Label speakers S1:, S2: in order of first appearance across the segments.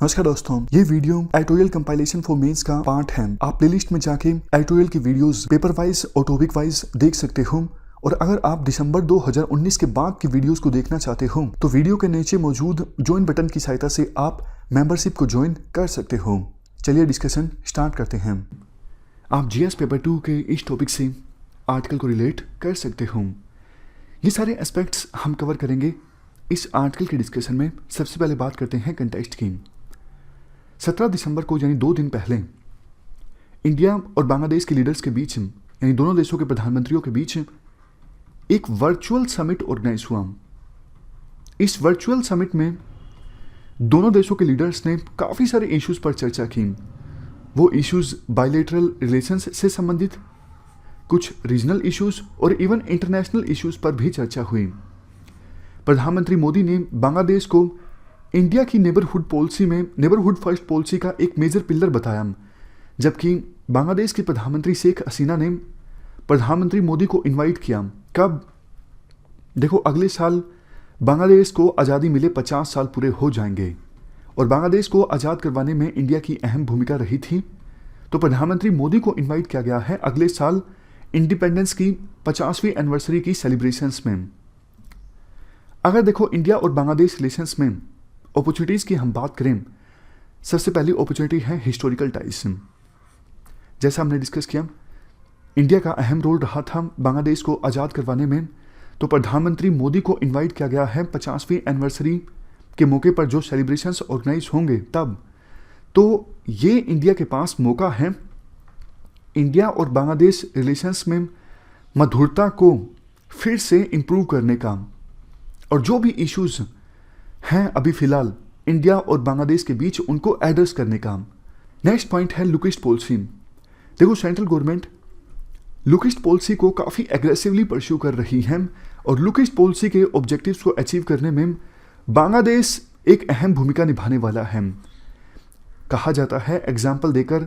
S1: नमस्कार दोस्तों, ये video editorial compilation for mains का पार्ट है। आप प्लेलिस्ट में जाके एडिटोरियल की वीडियोस पेपर वाइज और टॉपिक वाइज देख सकते हो। और अगर आप दिसंबर 2019 के बाद की वीडियोस को देखना चाहते हो तो वीडियो के नीचे मौजूद ज्वाइन बटन की सहायता से आप मेंबरशिप को ज्वाइन कर सकते हो। चलिए डिस्कशन स्टार्ट करते हैं। आप जीएस पेपर 2 के इस टॉपिक से आर्टिकल को रिलेट कर सकते हो। ये सारे एस्पेक्ट्स हम कवर करेंगे इस आर्टिकल के डिस्कशन में। सबसे पहले बात करते हैं कंटेक्स्ट की। 17 दिसंबर को यानी 2 दिन पहले इंडिया और बांग्लादेश के लीडर्स के बीच यानी दोनों देशों के प्रधानमंत्रियों के बीच एक वर्चुअल समिट ऑर्गेनाइज हुआ। इस वर्चुअल समिट में दोनों देशों के लीडर्स ने काफ़ी सारे इश्यूज पर चर्चा की। वो इश्यूज बायलैटरल रिलेशंस से संबंधित, कुछ रीजनल इश्यूज और इवन इंटरनेशनल इश्यूज पर भी चर्चा हुई। प्रधानमंत्री मोदी ने बांग्लादेश को इंडिया की नेबरहुड पॉलिसी में नेबरहुड फर्स्ट पॉलिसी का एक मेजर पिलर बताया, जबकि बांग्लादेश की प्रधानमंत्री शेख हसीना ने प्रधानमंत्री मोदी को इनवाइट किया। कब? देखो, अगले साल बांग्लादेश को आज़ादी मिले 50 साल पूरे हो जाएंगे और बांग्लादेश को आज़ाद करवाने में इंडिया की अहम भूमिका रही थी। तो प्रधानमंत्री मोदी को इनवाइट किया गया है अगले साल इंडिपेंडेंस की 50वीं एनिवर्सरी की सेलिब्रेशंस में। अगर देखो इंडिया और बांग्लादेश रिलेशंस में अपॉर्चुनिटीज़ की हम बात करें, सबसे पहली अपॉर्चुनिटी है हिस्टोरिकल टाइज। जैसा हमने डिस्कस किया, इंडिया का अहम रोल रहा था बांग्लादेश को आज़ाद करवाने में। तो प्रधानमंत्री मोदी को इनवाइट किया गया है 50वीं एनिवर्सरी के मौके पर जो सेलिब्रेशंस ऑर्गेनाइज होंगे तब। तो ये इंडिया के पास मौका है इंडिया और बांग्लादेश रिलेशंस में मधुरता को फिर से इम्प्रूव करने का, और जो भी इश्यूज हैं अभी फिलहाल इंडिया और बांग्लादेश के बीच उनको एड्रेस करने का। नेक्स्ट पॉइंट है लुक ईस्ट पॉलिसी। देखो, central government look east policy को काफ़ी एग्रेसिवली परस्यू कर रही है और लुक ईस्ट पॉलिसी के ऑब्जेक्टिव्स को अचीव करने में बांग्लादेश एक अहम भूमिका निभाने वाला है। कहा जाता है एग्जाम्पल देकर,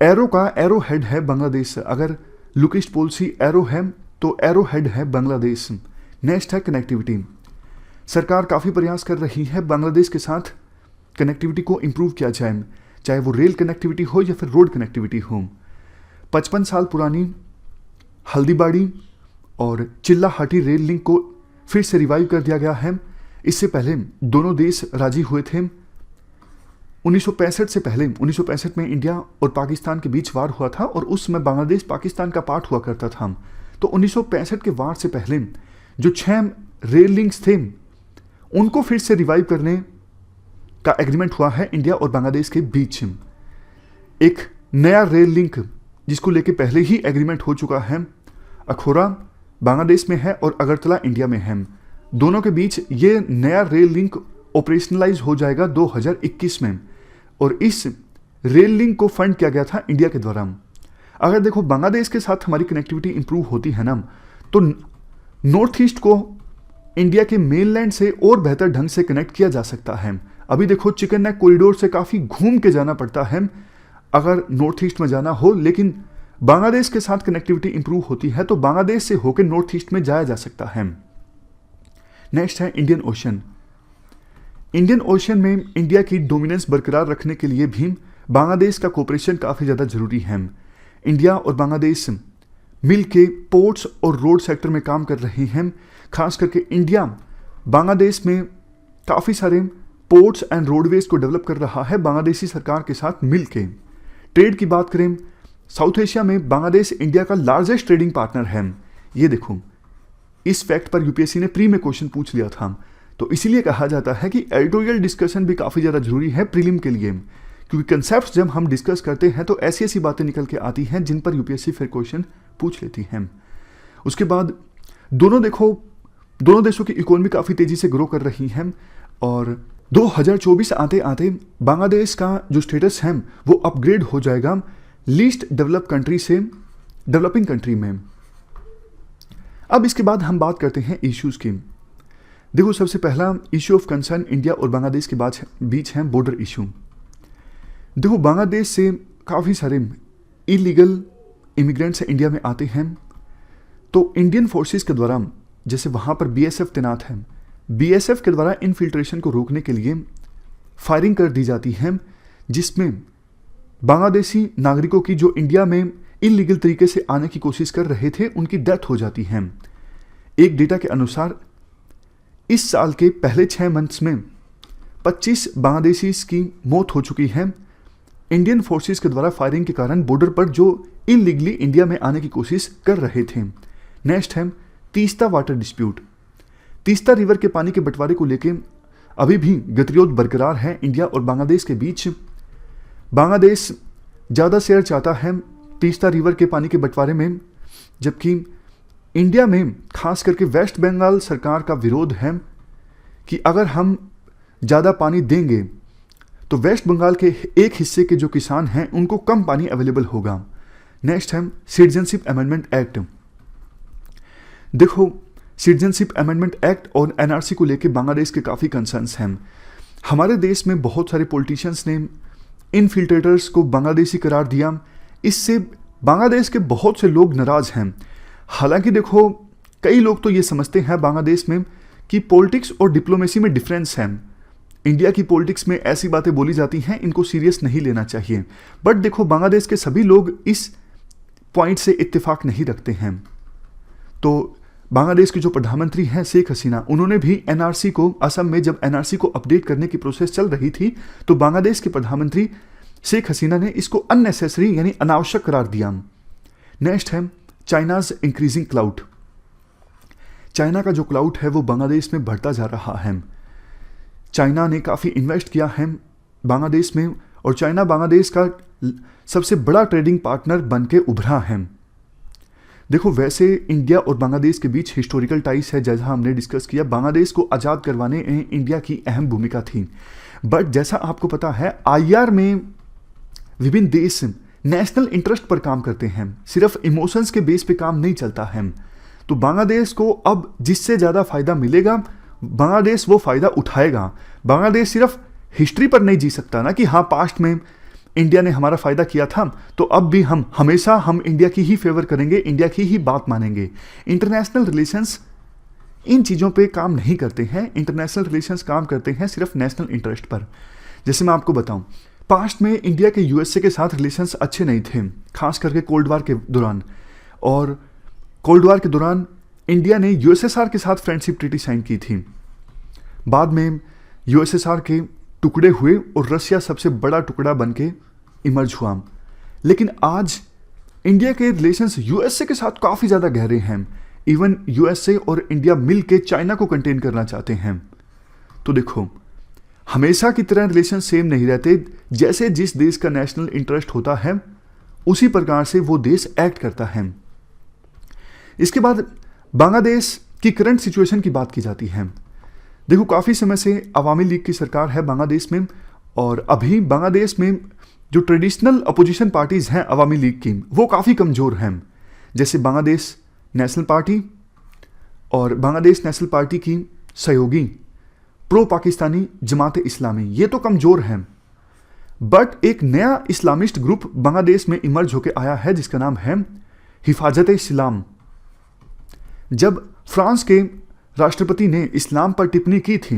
S1: एरो का एरो हेड है बांग्लादेश। अगर लुक ईस्ट पॉलिसी एरो है तो एरो हेड है बांग्लादेश। नेक्स्ट है कनेक्टिविटी। सरकार काफ़ी प्रयास कर रही है बांग्लादेश के साथ कनेक्टिविटी को इम्प्रूव किया जाए, चाहे वो रेल कनेक्टिविटी हो या फिर रोड कनेक्टिविटी हो। 55 साल पुरानी हल्दीबाड़ी और चिल्लाहाटी रेल लिंक को फिर से रिवाइव कर दिया गया है। इससे पहले दोनों देश राजी हुए थे। 1965 से पहले 1965 में इंडिया और पाकिस्तान के बीच वार हुआ था और उस समय बांग्लादेश पाकिस्तान का पार्ट हुआ करता था। तो 1965 के वार से पहले जो 6 रेल लिंक्स थे उनको फिर से रिवाइव करने का एग्रीमेंट हुआ है इंडिया और बांग्लादेश के बीच। एक नया रेल लिंक जिसको लेके पहले ही एग्रीमेंट हो चुका है, अखोरा बांग्लादेश में है और अगरतला इंडिया में है। दोनों के बीच ये नया रेल लिंक ऑपरेशनलाइज हो जाएगा 2021 में और इस रेल लिंक को फंड किया गया था इंडिया के द्वारा। अगर देखो बांग्लादेश के साथ हमारी कनेक्टिविटी इंप्रूव होती है ना, तो नॉर्थ ईस्ट को इंडिया के मेनलैंड से और बेहतर ढंग से कनेक्ट किया जा सकता है। अभी देखो चिकन नेक कॉरिडोर से काफ़ी घूम के जाना पड़ता है अगर नॉर्थ ईस्ट में जाना हो, लेकिन बांग्लादेश के साथ कनेक्टिविटी इंप्रूव होती है तो बांग्लादेश से होकर नॉर्थ ईस्ट में जाया जा सकता है। नेक्स्ट है इंडियन ओशन। इंडियन ओशन में इंडिया की डोमिनेंस बरकरार रखने के लिए भी बांग्लादेश का कोऑपरेशन काफ़ी ज़्यादा जरूरी है। इंडिया और बांग्लादेश मिल के पोर्ट्स और रोड सेक्टर में काम कर रहे हैं। खास करके इंडिया बांग्लादेश में काफ़ी सारे पोर्ट्स एंड रोडवेज को डेवलप कर रहा है बांग्लादेशी सरकार के साथ मिल के। ट्रेड की बात करें, साउथ एशिया में बांग्लादेश इंडिया का लार्जेस्ट ट्रेडिंग पार्टनर है। ये देखो, इस फैक्ट पर यूपीएससी ने प्री में क्वेश्चन पूछ लिया था। तो इसीलिए कहा जाता है कि एडिटोरियल डिस्कशन भी काफ़ी ज़्यादा जरूरी है प्रीलिम के लिए, क्योंकि कंसेप्ट जब हम डिस्कस करते हैं तो ऐसी ऐसी बातें निकल के आती हैं जिन पर यूपीएससी फिर क्वेश्चन पूछ लेती है। उसके बाद दोनों देशों की इकोनॉमी काफ़ी तेज़ी से ग्रो कर रही है और 2024 आते आते बांग्लादेश का जो स्टेटस है वो अपग्रेड हो जाएगा लीस्ट डेवलप कंट्री से डेवलपिंग कंट्री में। अब इसके बाद हम बात करते हैं इश्यूज़ की। देखो, सबसे पहला इश्यू ऑफ कंसर्न इंडिया और बांग्लादेश के बीच है बॉर्डर इशू। देखो, बांग्लादेश से काफ़ी सारे इलीगल इमिग्रेंट्स इंडिया में आते हैं, तो इंडियन फोर्सेस के द्वारा, जैसे वहाँ पर बीएसएफ तैनात है, बीएसएफ के द्वारा इनफिल्ट्रेशन को रोकने के लिए फायरिंग कर दी जाती है, जिसमें बांग्लादेशी नागरिकों की जो इंडिया में इलीगल तरीके से आने की कोशिश कर रहे थे उनकी डेथ हो जाती है। एक डेटा के अनुसार इस साल के पहले 6 मंथ्स में 25 बांग्लादेशी की मौत हो चुकी है इंडियन फोर्सेस के द्वारा फायरिंग के कारण बॉर्डर पर जो इलीगली इंडिया में आने की कोशिश कर रहे थे। नेक्स्ट है Teesta water dispute. Teesta river के पानी के बंटवारे को लेकर अभी भी गतिरोध बरकरार है इंडिया और बांग्लादेश के बीच। बांग्लादेश ज़्यादा शेयर चाहता है तीस्ता रिवर के पानी के बंटवारे में, जबकि इंडिया में खास करके वेस्ट बंगाल सरकार का विरोध है कि अगर हम ज़्यादा पानी देंगे तो वेस्ट बंगाल के एक हिस्से के जो किसान हैं उनको कम पानी अवेलेबल होगा। नेक्स्ट है सिटीजनशिप अमेंडमेंट एक्ट। देखो, सिटीजनशिप अमेंडमेंट एक्ट और एनआरसी को लेकर बांग्लादेश के काफ़ी कंसर्न्स हैं। हमारे देश में बहुत सारे पॉलिटिशियंस ने इनफिल्ट्रेटर्स को बांग्लादेशी करार दिया, इससे बांग्लादेश के बहुत से लोग नाराज हैं। हालांकि देखो, कई लोग तो ये समझते हैं बांग्लादेश में कि पॉलिटिक्स और डिप्लोमेसी में डिफरेंस है। इंडिया की पॉलिटिक्स में ऐसी बातें बोली जाती हैं, इनको सीरियस नहीं लेना चाहिए। बट देखो, बांग्लादेश के सभी लोग इस पॉइंट से इत्तेफाक नहीं रखते हैं। तो बांग्लादेश की जो प्रधानमंत्री हैं शेख हसीना, उन्होंने भी एनआरसी को, असम में जब एनआरसी को अपडेट करने की प्रोसेस चल रही थी तो बांग्लादेश के प्रधानमंत्री शेख हसीना ने इसको अननेसेसरी यानी अनावश्यक करार दिया। नेक्स्ट है चाइनाज इंक्रीजिंग क्लाउड। चाइना का जो क्लाउड है वो बांग्लादेश में बढ़ता जा रहा है। चाइना ने काफ़ी इन्वेस्ट किया है बांग्लादेश में और चाइना बांग्लादेश का सबसे बड़ा ट्रेडिंग पार्टनर बन के उभरा है। देखो, वैसे इंडिया और बांग्लादेश के बीच हिस्टोरिकल टाइज है, जैसा हमने डिस्कस किया। बांग्लादेश को आज़ाद करवाने में इंडिया की अहम भूमिका थी, बट जैसा आपको पता है आईआर में विभिन्न देश नेशनल इंटरेस्ट पर काम करते हैं, सिर्फ इमोशंस के बेस पे काम नहीं चलता है। तो बांग्लादेश को अब जिससे ज़्यादा फायदा मिलेगा बांग्लादेश वो फायदा उठाएगा। बांग्लादेश सिर्फ हिस्ट्री पर नहीं जी सकता ना कि हाँ पास्ट में इंडिया ने हमारा फायदा किया था तो अब भी हम हमेशा इंडिया की ही फेवर करेंगे, इंडिया की ही बात मानेंगे। इंटरनेशनल रिलेशंस इन चीज़ों पे काम नहीं करते हैं। इंटरनेशनल रिलेशंस काम करते हैं सिर्फ नेशनल इंटरेस्ट पर। जैसे मैं आपको बताऊं, पास्ट में इंडिया के यूएसए के साथ रिलेशंस अच्छे नहीं थे, खास करके कोल्ड वार के दौरान। और कोल्ड वार के दौरान इंडिया ने यूएसएसआर के साथ फ्रेंडशिप ट्रीटी साइन की थी। बाद में यूएसएसआर के टुकड़े हुए और रशिया सबसे बड़ा टुकड़ा बन के इमर्ज हुआ। लेकिन आज इंडिया के रिलेशंस यूएसए के साथ काफ़ी ज़्यादा गहरे हैं। इवन यूएसए और इंडिया मिल के चाइना को कंटेन करना चाहते हैं। तो देखो, हमेशा की तरह रिलेशन सेम नहीं रहते। जैसे जिस देश का नेशनल इंटरेस्ट होता है उसी प्रकार से वो देश एक्ट करता है। इसके बाद बांग्लादेश की करंट सिचुएशन की बात की जाती है। देखो, काफ़ी समय से अवामी लीग की सरकार है बांग्लादेश में, और अभी बांग्लादेश में जो ट्रेडिशनल अपोजिशन पार्टीज़ हैं अवामी लीग की वो काफ़ी कमज़ोर हैं। जैसे बांग्लादेश नेशनल पार्टी और बांग्लादेश नेशनल पार्टी की सहयोगी प्रो पाकिस्तानी जमात इस्लामी, ये तो कमज़ोर हैं। बट एक नया इस्लामिस्ट ग्रुप बांग्लादेश में इमर्ज होकर आया है जिसका नाम है हिफाजत इस्लाम। जब फ्रांस के राष्ट्रपति ने इस्लाम पर टिप्पणी की थी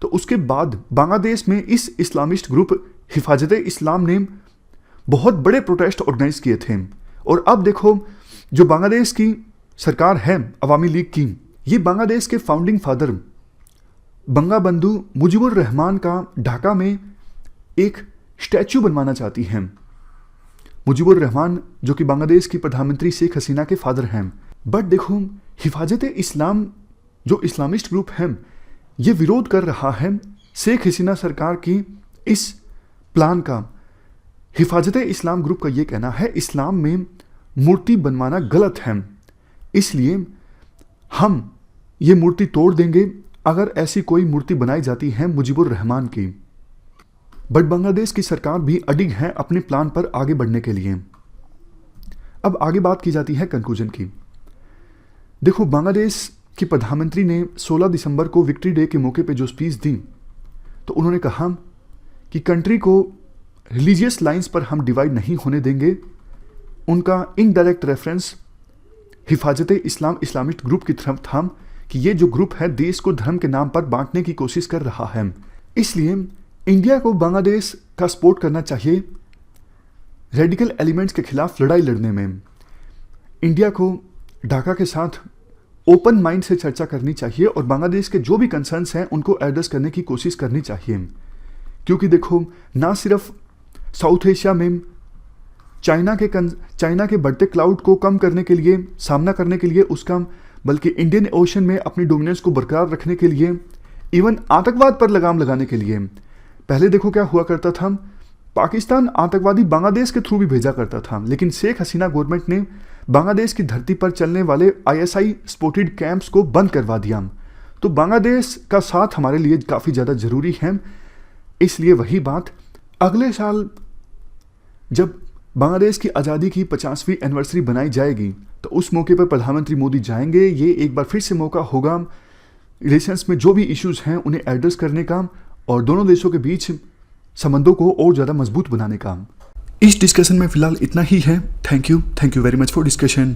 S1: तो उसके बाद बांग्लादेश में इस इस्लामिस्ट ग्रुप हिफाजत इस्लाम ने बहुत बड़े प्रोटेस्ट ऑर्गेनाइज किए थे। और अब देखो, जो बांग्लादेश की सरकार है अवामी लीग की, ये बांग्लादेश के फाउंडिंग फादर बंगबंधु मुजीबुर रहमान का ढाका में एक स्टैचू बनवाना चाहती हैं। मुजीबुर रहमान जो कि बांग्लादेश की प्रधानमंत्री शेख हसीना के फादर हैं। बट देखो, हिफाजत इस्लाम जो इस्लामिस्ट ग्रुप है ये विरोध कर रहा है शेख हसीना सरकार की इस प्लान का। हिफाजत इस्लाम ग्रुप का ये कहना है इस्लाम में मूर्ति बनवाना गलत है, इसलिए हम ये मूर्ति तोड़ देंगे अगर ऐसी कोई मूर्ति बनाई जाती है मुजीबुर रहमान की। बट बांग्लादेश की सरकार भी अडिग है अपने प्लान पर आगे बढ़ने के लिए। अब आगे बात की जाती है कंक्लूजन की। देखो, बांग्लादेश की प्रधानमंत्री ने 16 दिसंबर को विक्ट्री डे के मौके पे जो स्पीच दी तो उन्होंने कहा कि कंट्री को रिलीजियस लाइंस पर हम डिवाइड नहीं होने देंगे। उनका इनडायरेक्ट रेफरेंस हिफाजत इस्लाम इस्लामिस्ट ग्रुप की तरफ था कि ये जो ग्रुप है देश को धर्म के नाम पर बांटने की कोशिश कर रहा है, इसलिए इंडिया को बांग्लादेश का सपोर्ट करना चाहिए रेडिकल एलिमेंट्स के खिलाफ लड़ाई लड़ने में। इंडिया को ढाका के साथ ओपन माइंड से चर्चा करनी चाहिए और बांग्लादेश के जो भी कंसर्न्स हैं उनको एड्रेस करने की कोशिश करनी चाहिए, क्योंकि देखो ना सिर्फ साउथ एशिया में चाइना के बढ़ते क्लाउड को कम करने के लिए, सामना करने के लिए उसका, बल्कि इंडियन ओशन में अपनी डोमिनेंस को बरकरार रखने के लिए, इवन आतंकवाद पर लगाम लगाने के लिए। पहले देखो क्या हुआ करता था, पाकिस्तान आतंकवादी बांग्लादेश के थ्रू भी भेजा करता था, लेकिन शेख हसीना गवर्नमेंट ने बांग्लादेश की धरती पर चलने वाले ISI सपोर्टेड कैंप्स को बंद करवा दिया। तो बांग्लादेश का साथ हमारे लिए काफ़ी ज़्यादा ज़रूरी है। इसलिए वही बात, अगले साल जब बांग्लादेश की आज़ादी की 50वीं एनिवर्सरी बनाई जाएगी तो उस मौके पर प्रधानमंत्री मोदी जाएंगे। ये एक बार फिर से मौका होगा रिलेशंस में जो भी इश्यूज हैं उन्हें एड्रेस करने का और दोनों देशों के बीच संबंधों को और ज़्यादा मजबूत बनाने का। इस डिस्कशन में फिलहाल इतना ही है। Thank you very much for discussion.